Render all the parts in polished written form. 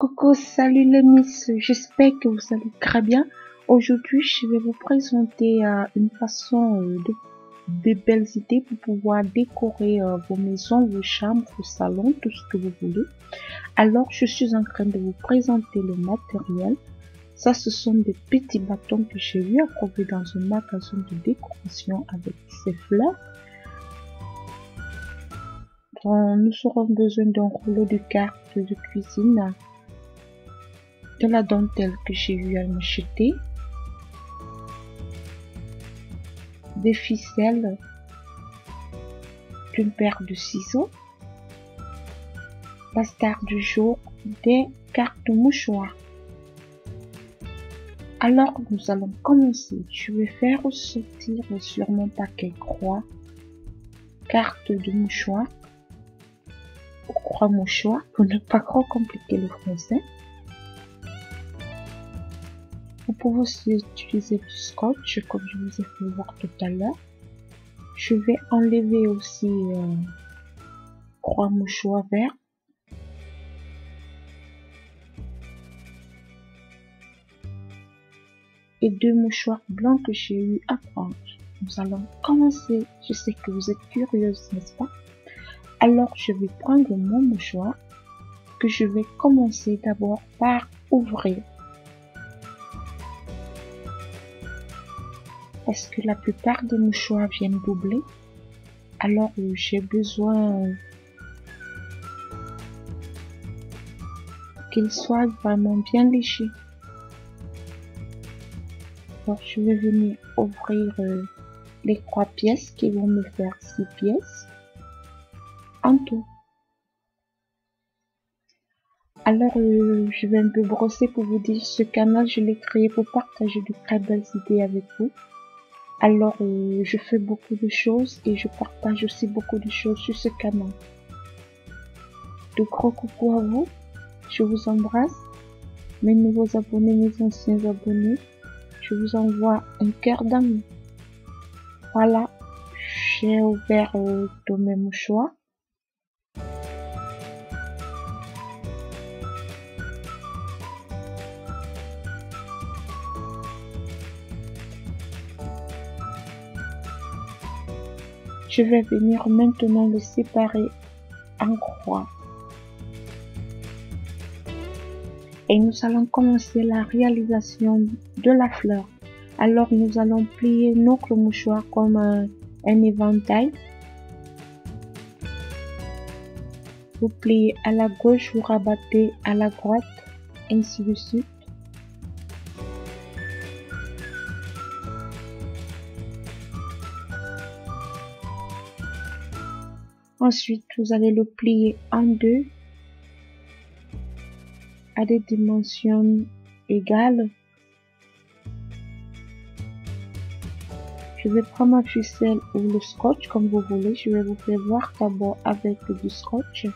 Coucou, salut les miss, j'espère que vous allez très bien. Aujourd'hui, je vais vous présenter une façon de belles idées pour pouvoir décorer vos maisons, vos chambres, vos salons, tout ce que vous voulez. Alors, je suis en train de vous présenter le matériel. Ça, ce sont des petits bâtons que j'ai eu à trouver dans un magasin de décoration avec ces fleurs. Donc, nous aurons besoin d'un rouleau de cartes de cuisine, de la dentelle que j'ai eu à m'acheter, des ficelles, une paire de ciseaux, la star du jour, des cartes mouchoirs. Alors nous allons commencer. Je vais faire sortir sur mon paquet croix, cartes de mouchoir, croix mouchoir pour ne pas trop compliquer le français. Vous pouvez aussi utiliser du scotch comme je vous ai fait voir tout à l'heure. Je vais enlever aussi croix mouchoir vert. Et deux mouchoirs blancs que j'ai eu à prendre. Nous allons commencer. Je sais que vous êtes curieuse, n'est-ce pas? Alors je vais prendre mon mouchoir que je vais commencer d'abord par ouvrir. Parce que la plupart des mouchoirs viennent doublés. Alors j'ai besoin qu'ils soient vraiment bien légers. Alors je vais venir ouvrir les 3 pièces qui vont me faire 6 pièces en tout. Alors je vais un peu brosser pour vous dire, ce canal je l'ai créé pour partager de très belles idées avec vous. Alors je fais beaucoup de choses et je partage aussi beaucoup de choses sur ce canal. De gros coucou à vous, je vous embrasse, mes nouveaux abonnés, mes anciens abonnés. Je vous envoie un cœur d'amour. Voilà, j'ai ouvert tous mes mouchoirs. Je vais venir maintenant les séparer en croix. Et nous allons commencer la réalisation de la fleur. Alors nous allons plier notre mouchoir comme un éventail. Vous pliez à la gauche, vous rabattez à la droite, ainsi de suite. Ensuite, vous allez le plier en deux à des dimensions égales. Je vais prendre ma ficelle ou le scotch comme vous voulez. Je vais vous faire voir d'abord avec du scotch.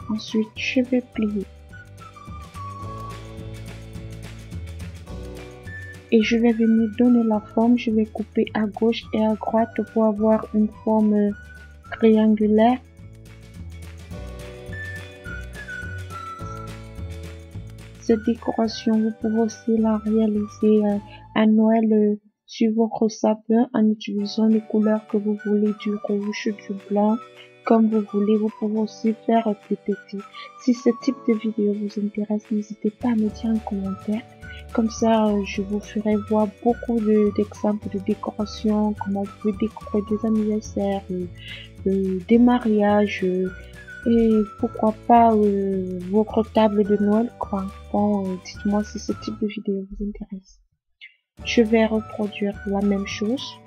Ensuite, je vais plier. Et je vais venir donner la forme. Je vais couper à gauche et à droite pour avoir une forme triangulaire. Cette décoration, vous pouvez aussi la réaliser à Noël sur votre sapin en utilisant les couleurs que vous voulez, du rouge, du blanc, comme vous voulez. Vous pouvez aussi faire plus petit. Si ce type de vidéo vous intéresse, n'hésitez pas à me dire en commentaire. Comme ça, je vous ferai voir beaucoup d'exemples de décoration, comment vous pouvez décorer des anniversaires, des mariages, et pourquoi pas votre table de Noël, quoi. Bon, dites-moi si ce type de vidéo vous intéresse. Je vais reproduire la même chose,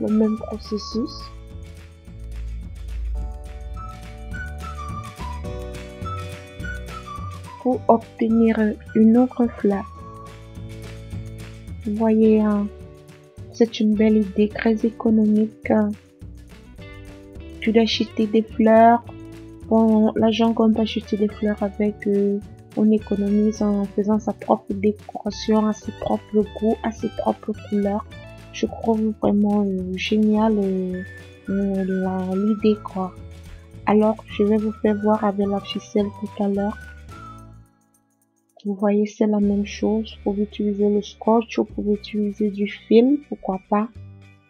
le même processus. Pour obtenir une autre fleur. Vous voyez, c'est une belle idée, très économique. Tu dois acheter des fleurs. Bon, l'argent qu'on peut acheter des fleurs avec, on économise en faisant sa propre décoration, à ses propres goûts, à ses propres couleurs. Je trouve vraiment génial l'idée quoi. Alors, je vais vous faire voir avec la ficelle tout à l'heure. Vous voyez, c'est la même chose. Vous pouvez utiliser le scotch, vous pouvez utiliser du fil, pourquoi pas,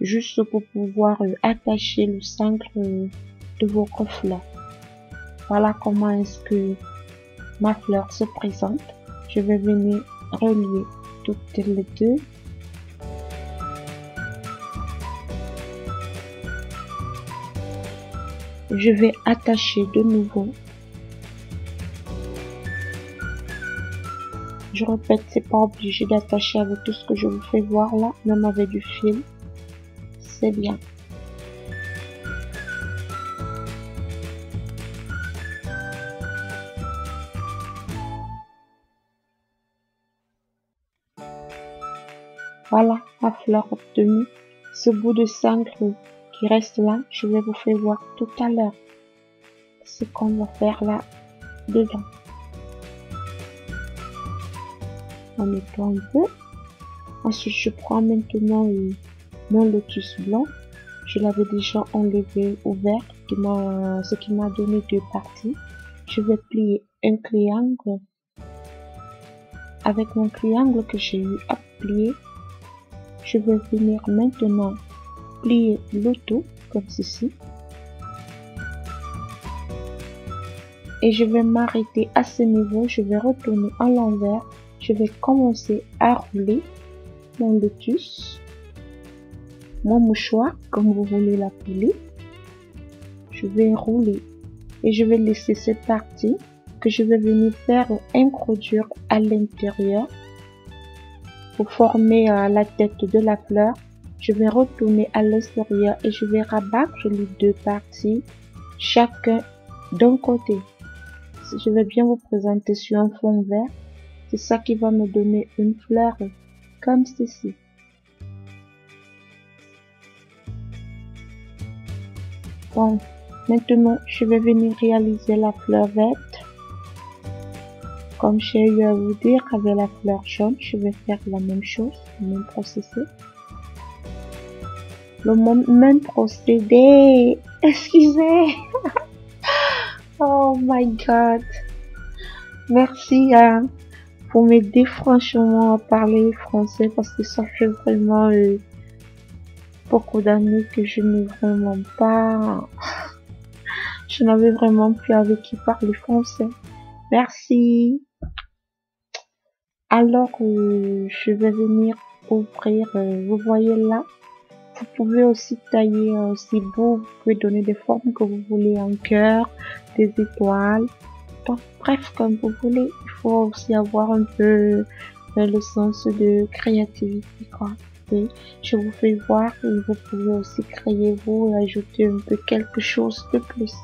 juste pour pouvoir attacher le cintre de votre fleur. Voilà comment est-ce que ma fleur se présente. Je vais venir relier toutes les deux. Je vais attacher de nouveau. Je répète, c'est pas obligé d'attacher avec tout ce que je vous fais voir là, même avec du fil. C'est bien. Voilà la fleur obtenue. Ce bout de cintre qui reste là, je vais vous faire voir tout à l'heure ce qu'on va faire là dedans. En mettant un peu. Ensuite, je prends maintenant mon lotus blanc. Je l'avais déjà enlevé ouvert, ce qui m'a donné deux parties. Je vais plier un triangle. Avec mon triangle que j'ai eu à plier, je vais venir maintenant plier le tout comme ceci. Et je vais m'arrêter à ce niveau. Je vais retourner à l'envers. Je vais commencer à rouler mon lotus, mon mouchoir, comme vous voulez l'appeler. Je vais rouler et je vais laisser cette partie que je vais venir faire introduire à l'intérieur pour former la tête de la fleur. Je vais retourner à l'extérieur et je vais rabattre les deux parties, chacun d'un côté. Je vais bien vous présenter sur un fond vert. C'est ça qui va me donner une fleur comme ceci. Bon, maintenant, je vais venir réaliser la fleur verte. Comme j'ai eu à vous dire, avec la fleur jaune, je vais faire la même chose, le même procédé. Le même procédé. Excusez. Oh my god. Merci pour m'aider franchement à parler français parce que ça fait vraiment beaucoup d'années que je n'ai vraiment pas... Je n'avais vraiment plus avec qui parler français. Merci. Alors, je vais venir ouvrir, vous voyez là, vous pouvez aussi tailler si beau, vous pouvez donner des formes que vous voulez, un cœur, des étoiles, donc, bref, comme vous voulez. Il faut aussi avoir un peu le sens de créativité, quoi. Et je vous fais voir et vous pouvez aussi créer vous et ajouter un peu quelque chose de plus.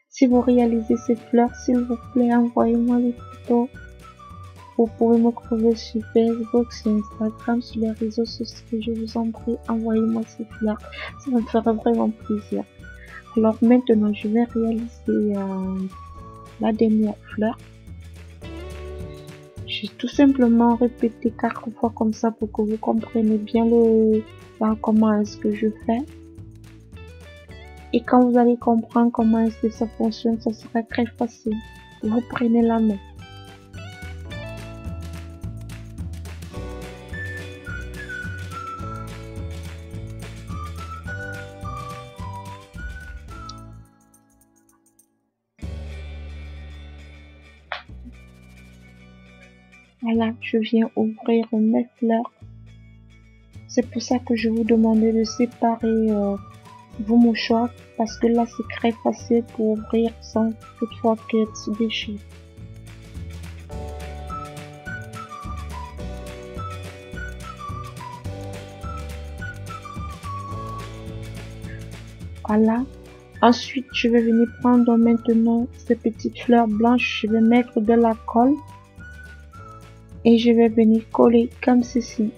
Si vous réalisez cette fleur, s'il vous plaît, envoyez-moi les photos. Vous pouvez me trouver sur Facebook, sur Instagram, sur les réseaux sociaux. Je vous en prie, envoyez-moi ces fleurs. Ça me fera vraiment plaisir. Alors maintenant, je vais réaliser la dernière fleur. J'ai tout simplement répété 4 fois comme ça pour que vous compreniez bien comment est-ce que je fais. Et quand vous allez comprendre comment est-ce que ça fonctionne, ça sera très facile. Vous prenez la main. Voilà, je viens ouvrir mes fleurs. C'est pour ça que je vous demandais de séparer vos mouchoirs parce que là c'est très facile pour ouvrir sans toutefois qu'elle se déchire. Voilà. Ensuite, je vais venir prendre maintenant ces petites fleurs blanches. Je vais mettre de la colle et je vais venir coller comme ceci.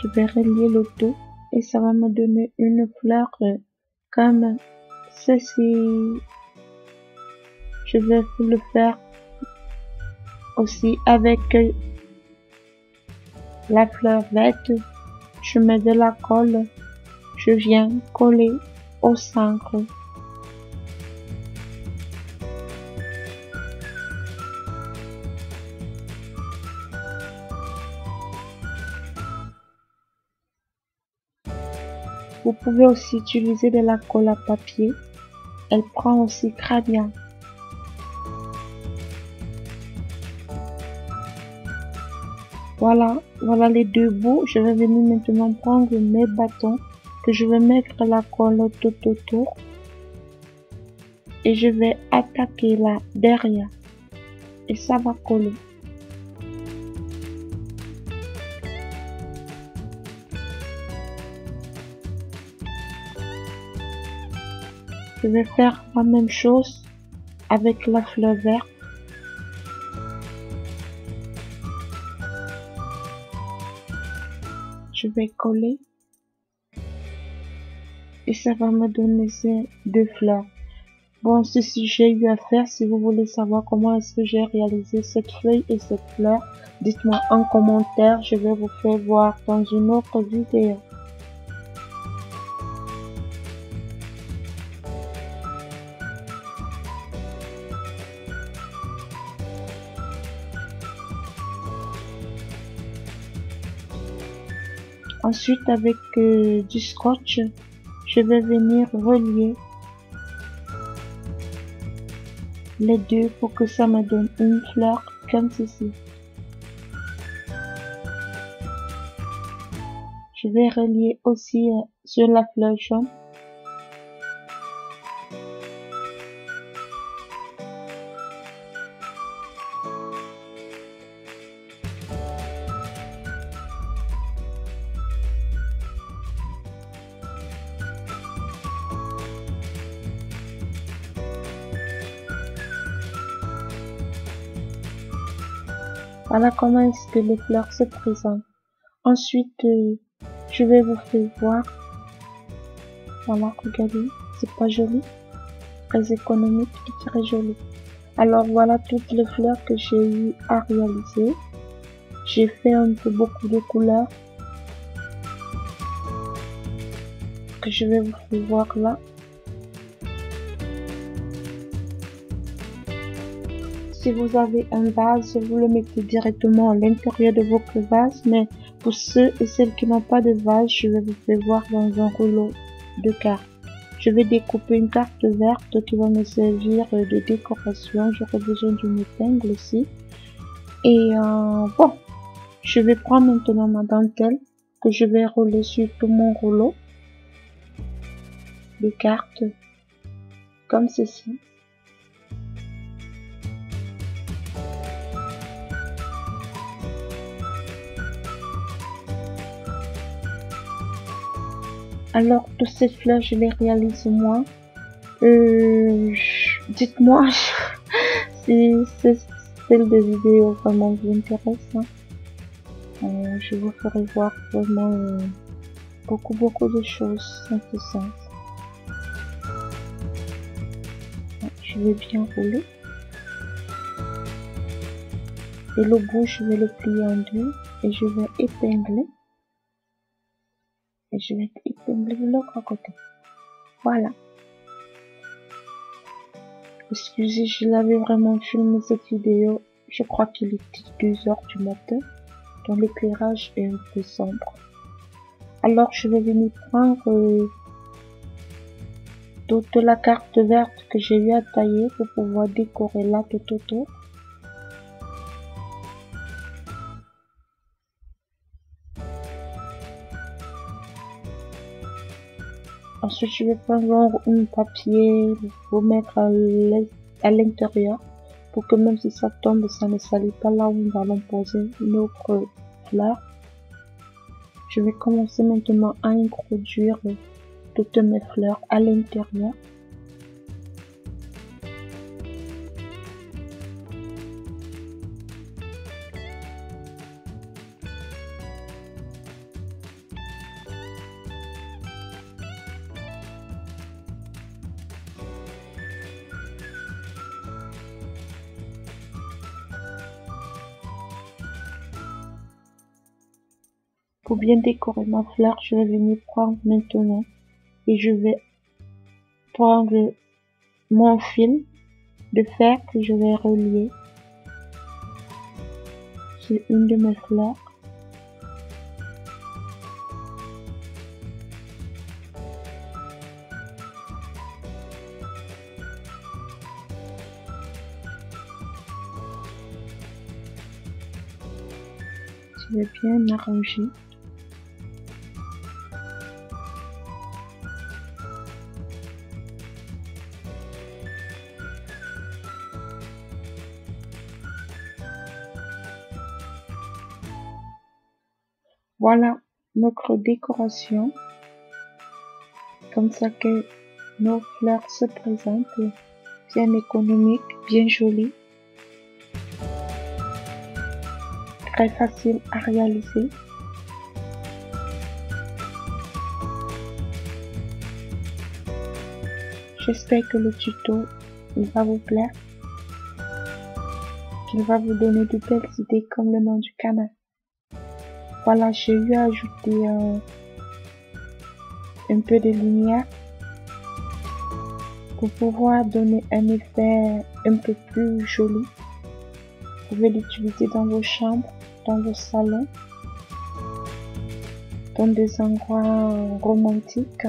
Je vais relier le tout et ça va me donner une fleur comme ceci. Je vais le faire Aussi, avec la fleur verte, je mets de la colle. Je viens coller au centre. Vous pouvez aussi utiliser de la colle à papier. Elle prend aussi très bien. Voilà les deux bouts. Je vais venir maintenant prendre mes bâtons que je vais mettre la colle tout autour. Et je vais attaquer là derrière. Et ça va coller. Je vais faire la même chose avec la fleur verte. Je vais coller. Et ça va me donner ces deux fleurs. Bon, ceci j'ai eu à faire. Si vous voulez savoir comment est-ce que j'ai réalisé cette feuille et cette fleur, dites-moi en commentaire. Je vais vous faire voir dans une autre vidéo. Ensuite, avec du scotch, je vais venir relier les deux pour que ça me donne une fleur comme ceci. Je vais relier aussi sur la fleur jaune. Voilà comment est-ce que les fleurs se présentent. Ensuite, je vais vous faire voir. Voilà, regardez, c'est pas joli, très économique et très joli. Alors voilà toutes les fleurs que j'ai eu à réaliser. J'ai fait un peu beaucoup de couleurs que je vais vous faire voir là. Si vous avez un vase, vous le mettez directement à l'intérieur de votre vase, mais pour ceux et celles qui n'ont pas de vase, je vais vous faire voir dans un rouleau de cartes. Je vais découper une carte verte qui va me servir de décoration. J'aurai besoin d'une épingle aussi. Et bon, je vais prendre maintenant ma dentelle que je vais rouler sur tout mon rouleau de cartes comme ceci. Alors, toutes ces fleurs, je les réalise moi. Dites-moi si celle de vidéo vraiment vous intéresse. Je vous ferai voir vraiment beaucoup de choses en ce sens. Je vais bien rouler. Et le bout, je vais le plier en deux et je vais épingler. Et je vais épingler de l'autre côté. Voilà. Excusez, je l'avais vraiment filmé cette vidéo. Je crois qu'il était 2 heures du matin. Donc l'éclairage est un peu sombre. Alors je vais venir prendre toute la carte verte que j'ai eu à tailler pour pouvoir décorer là tout autour. Ensuite, je vais prendre un papier pour mettre à l'intérieur pour que même si ça tombe, ça ne salit pas là où nous allons poser notre fleur. Je vais commencer maintenant à introduire toutes mes fleurs à l'intérieur. Pour bien décorer ma fleur, je vais venir prendre maintenant et je vais prendre mon fil de fer que je vais relier sur une de mes fleurs. Je vais bien arranger. Voilà notre décoration, comme ça que nos fleurs se présentent, bien économiques, bien jolies, très facile à réaliser. J'espère que le tuto il va vous plaire, qu'il va vous donner de belles idées comme le nom du canal. Voilà, j'ai eu à ajouter un peu de lumière pour pouvoir donner un effet un peu plus joli. Vous pouvez l'utiliser dans vos chambres, dans vos salons, dans des endroits romantiques.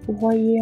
Vous voyez